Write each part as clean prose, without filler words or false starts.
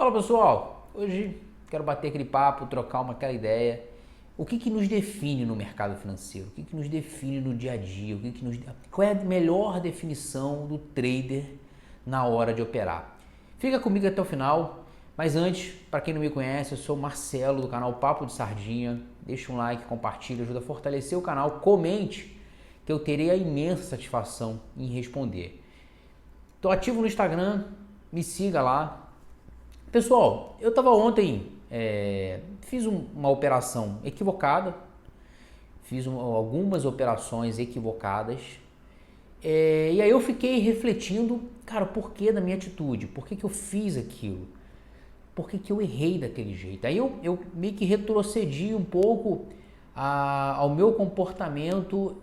Fala pessoal, hoje quero bater aquele papo, trocar aquela ideia. O que nos define no mercado financeiro? O que nos define no dia a dia? Qual é a melhor definição do trader na hora de operar? Fica comigo até o final, mas antes, para quem não me conhece, eu sou o Marcelo do canal Papo de Sardinha. Deixa um like, compartilha, ajuda a fortalecer o canal, comente que eu terei a imensa satisfação em responder. Estou ativo no Instagram, me siga lá. Pessoal, eu estava ontem, fiz uma operação equivocada, algumas operações equivocadas, e aí eu fiquei refletindo, cara, por que da minha atitude? Por que eu fiz aquilo? Por que eu errei daquele jeito? Aí eu meio que retrocedi um pouco ao meu comportamento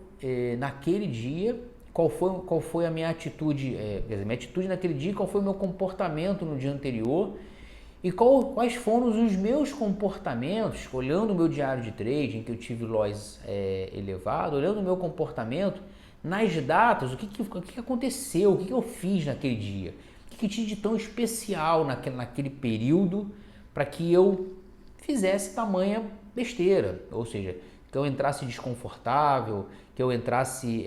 naquele dia. Qual foi a minha atitude, minha atitude naquele dia, qual foi o meu comportamento no dia anterior e quais foram os meus comportamentos, olhando o meu diário de trade, em que eu tive loss elevado, olhando o meu comportamento nas datas, o que aconteceu, o que eu fiz naquele dia, o que tinha de tão especial naquele período para que eu fizesse tamanha besteira, ou seja, que eu entrasse desconfortável, que eu entrasse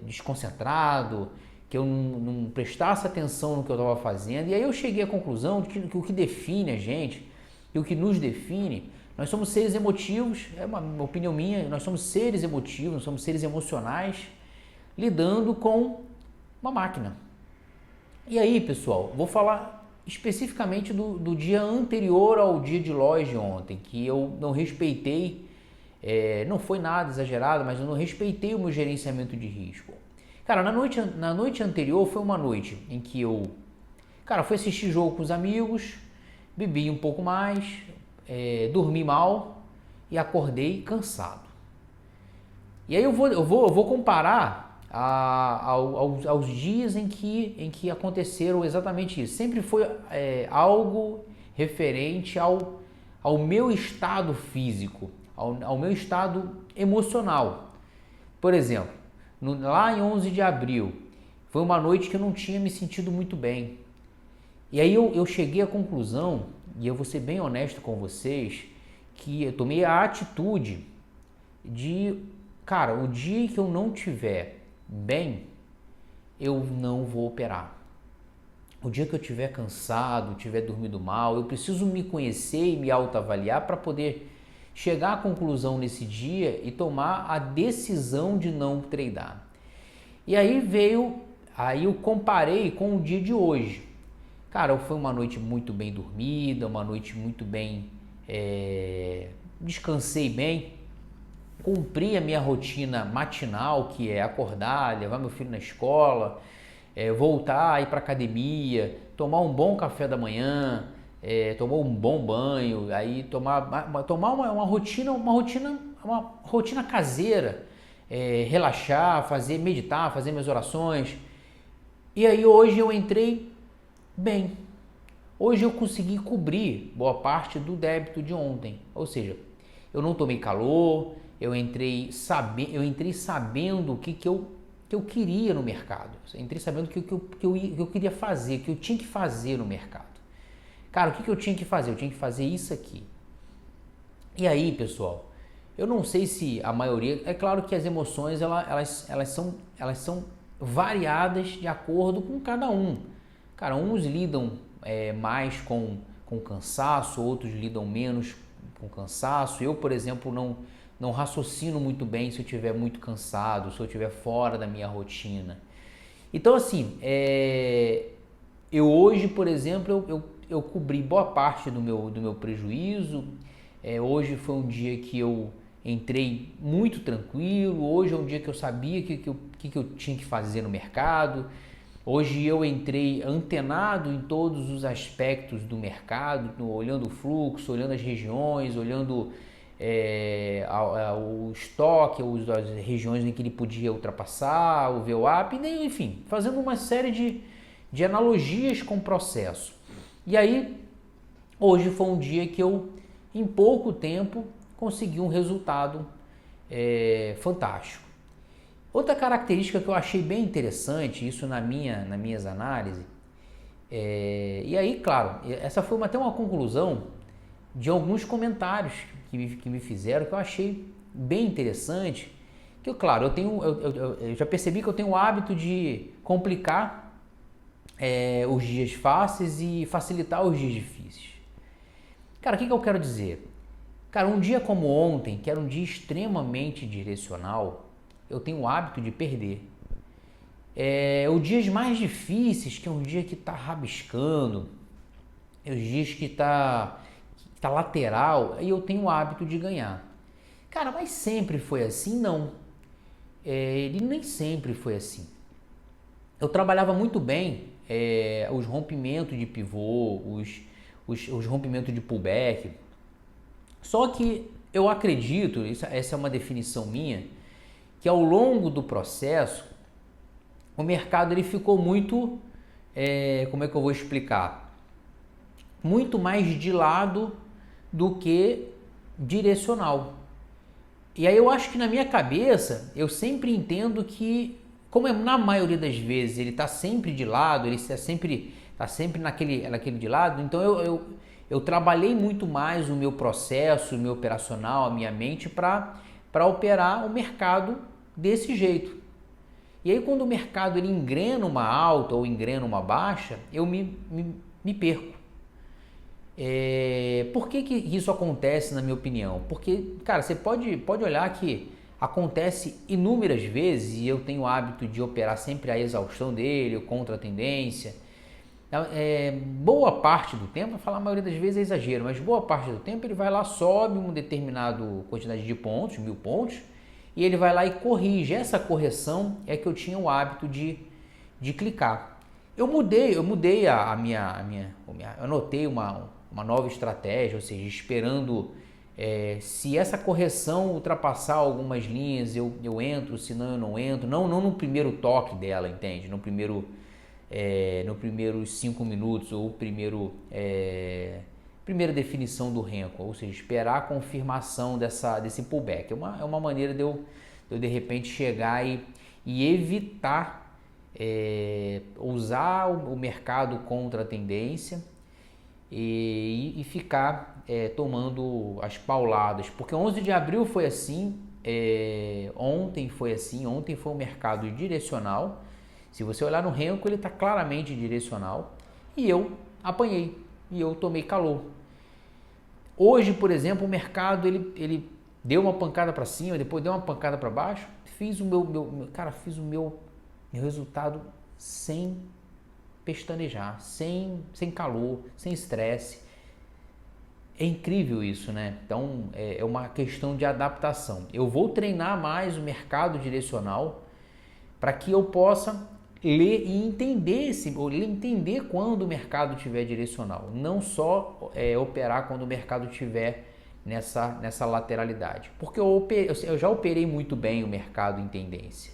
desconcentrado, que eu não prestasse atenção no que eu estava fazendo. E aí eu cheguei à conclusão de que o que define a gente, e o que nos define, nós somos seres emotivos, é uma opinião minha, nós somos seres emotivos, nós somos seres emocionais, lidando com uma máquina. E aí, pessoal, vou falar especificamente do dia anterior ao dia de loss de ontem, que eu não respeitei. Não foi nada exagerado, mas eu não respeitei o meu gerenciamento de risco. Cara, na noite anterior foi uma noite em que eu, fui assistir jogo com os amigos, bebi um pouco mais, dormi mal e acordei cansado. E aí eu vou comparar aos dias em que aconteceram exatamente isso. Sempre foi algo referente ao meu estado físico, ao meu estado emocional. Por exemplo, lá em 11 de abril, foi uma noite que eu não tinha me sentido muito bem. E aí eu cheguei à conclusão, e eu vou ser bem honesto com vocês, que eu tomei a atitude de, o dia que eu não tiver bem, eu não vou operar. O dia que eu estiver cansado, tiver dormido mal, eu preciso me conhecer e me autoavaliar para poder chegar à conclusão nesse dia e tomar a decisão de não tradar. E aí eu comparei com o dia de hoje. Foi uma noite muito bem dormida, uma noite muito bem, descansei bem, cumpri a minha rotina matinal, que é acordar, levar meu filho na escola, voltar, ir para academia, tomar um bom café da manhã, tomar um bom banho, aí tomar uma rotina caseira, relaxar, meditar, fazer minhas orações. E aí hoje eu entrei bem. Hoje eu consegui cobrir boa parte do débito de ontem. Ou seja, eu não tomei calor, eu entrei sabendo o que eu queria no mercado. Eu entrei sabendo o que eu queria fazer, o que eu tinha que fazer no mercado. O que eu tinha que fazer? Eu tinha que fazer isso aqui. E aí, pessoal, eu não sei se a maioria... É claro que as emoções elas são variadas de acordo com cada um. Uns lidam mais com cansaço, outros lidam menos com cansaço. Eu, por exemplo, não raciocino muito bem se eu estiver muito cansado, se eu estiver fora da minha rotina. Então, assim, eu hoje, por exemplo, eu cobri boa parte do meu prejuízo. Hoje foi um dia que eu entrei muito tranquilo. Hoje é um dia que eu sabia o que eu tinha que fazer no mercado. Hoje eu entrei antenado em todos os aspectos do mercado, olhando o fluxo, olhando as regiões, olhando o estoque, as regiões em que ele podia ultrapassar, o VWAP, enfim, fazendo uma série de analogias com o processo. E aí, hoje foi um dia que eu, em pouco tempo, consegui um resultado fantástico. Outra característica que eu achei bem interessante, isso nas minhas análises, E aí, claro, essa foi até uma conclusão de alguns comentários que me fizeram, que eu achei bem interessante. Que, claro, eu já percebi que eu tenho o hábito de complicar os dias fáceis e facilitar os dias difíceis. Cara, o que eu quero dizer? Cara, um dia como ontem, que era um dia extremamente direcional, eu tenho o hábito de perder. Os dias mais difíceis, que é um dia que tá rabiscando, os dias que tá lateral, aí eu tenho o hábito de ganhar. Cara, mas sempre foi assim? Não. Ele nem sempre foi assim. Eu trabalhava muito bem os rompimentos de pivô, os rompimentos de pullback. Só que eu acredito, essa é uma definição minha, que ao longo do processo o mercado ele ficou muito, como é que eu vou explicar? Muito mais de lado do que direcional. E aí eu acho que na minha cabeça eu sempre entendo que, como na maioria das vezes ele está sempre de lado, ele está sempre naquele de lado, então eu trabalhei muito mais o meu processo, o meu operacional, a minha mente para operar o mercado desse jeito. E aí quando o mercado ele engrena uma alta ou engrena uma baixa, eu me perco. Por que isso acontece, na minha opinião? Porque, cara, você pode olhar que acontece inúmeras vezes e eu tenho o hábito de operar sempre a exaustão dele, contra a tendência. Boa parte do tempo, vou falar a maioria das vezes é exagero, mas boa parte do tempo ele vai lá, sobe uma determinada quantidade de pontos, 1000 pontos, e ele vai lá e corrige. Essa correção é que eu tinha o hábito de clicar. Eu mudei eu anotei uma nova estratégia, ou seja, esperando se essa correção ultrapassar algumas linhas, eu entro, senão eu não entro, não no primeiro toque dela, entende? No primeiros 5 minutos ou primeira definição do Renko, ou seja, esperar a confirmação desse pullback. É uma maneira de eu de repente chegar e evitar usar o mercado contra a tendência e ficar tomando as pauladas, porque 11 de abril foi assim, ontem foi assim, ontem foi um mercado direcional. Se você olhar no Renko, ele está claramente direcional e eu apanhei e eu tomei calor. Hoje, por exemplo, o mercado ele deu uma pancada para cima, depois deu uma pancada para baixo, fiz o meu resultado sem pestanejar, sem calor, sem estresse. É incrível isso, né? Então é uma questão de adaptação. Eu vou treinar mais o mercado direcional para que eu possa ler e entender quando o mercado estiver direcional, não só operar quando o mercado estiver nessa lateralidade, porque eu já operei muito bem o mercado em tendência,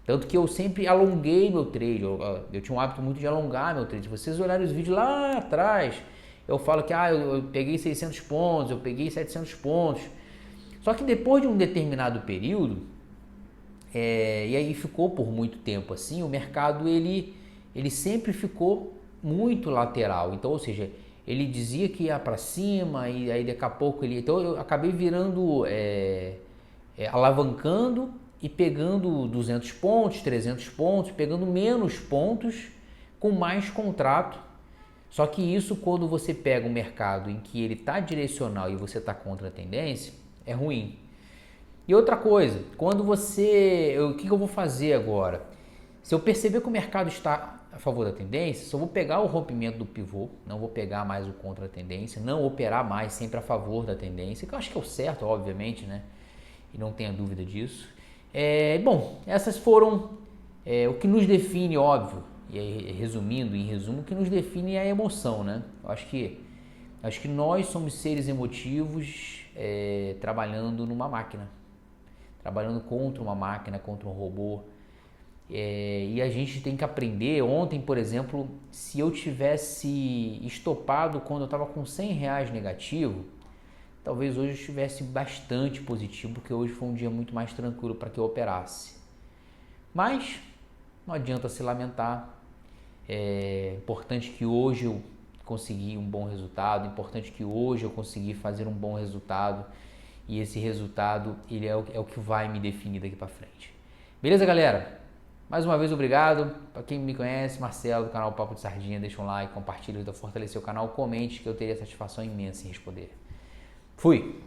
tanto que eu sempre alonguei meu trade, eu tinha um hábito muito de alongar meu trade. Se vocês olharem os vídeos lá atrás, eu falo que eu peguei 600 pontos, eu peguei 700 pontos, só que depois de um determinado período, e aí ficou por muito tempo assim, o mercado ele sempre ficou muito lateral. Então, ou seja, ele dizia que ia para cima e aí daqui a pouco então eu acabei virando, alavancando e pegando 200 pontos, 300 pontos, pegando menos pontos com mais contrato. Só que isso, quando você pega um mercado em que ele está direcional e você está contra a tendência, é ruim. E outra coisa, quando o que eu vou fazer agora? Se eu perceber que o mercado está a favor da tendência, só vou pegar o rompimento do pivô, não vou pegar mais o contra a tendência, não operar mais sempre a favor da tendência, que eu acho que é o certo, obviamente, né? E não tenha dúvida disso. Bom, essas foram o que nos define, óbvio, e aí, em resumo, o que nos define é a emoção, né? Eu acho que nós somos seres emotivos trabalhando numa máquina. Trabalhando contra uma máquina, contra um robô. E a gente tem que aprender. Ontem, por exemplo, se eu tivesse estopado quando eu estava com R$100 negativo, talvez hoje eu estivesse bastante positivo, porque hoje foi um dia muito mais tranquilo para que eu operasse. Mas não adianta se lamentar. É importante que hoje eu consegui um bom resultado, importante que hoje eu consegui fazer um bom resultado e esse resultado ele é o que vai me definir daqui para frente. Beleza, galera? Mais uma vez, obrigado. Para quem me conhece, Marcelo, do canal Papo de Sardinha, deixa um like, compartilha, ajuda a fortalecer o canal, comente que eu teria satisfação imensa em responder. Fui!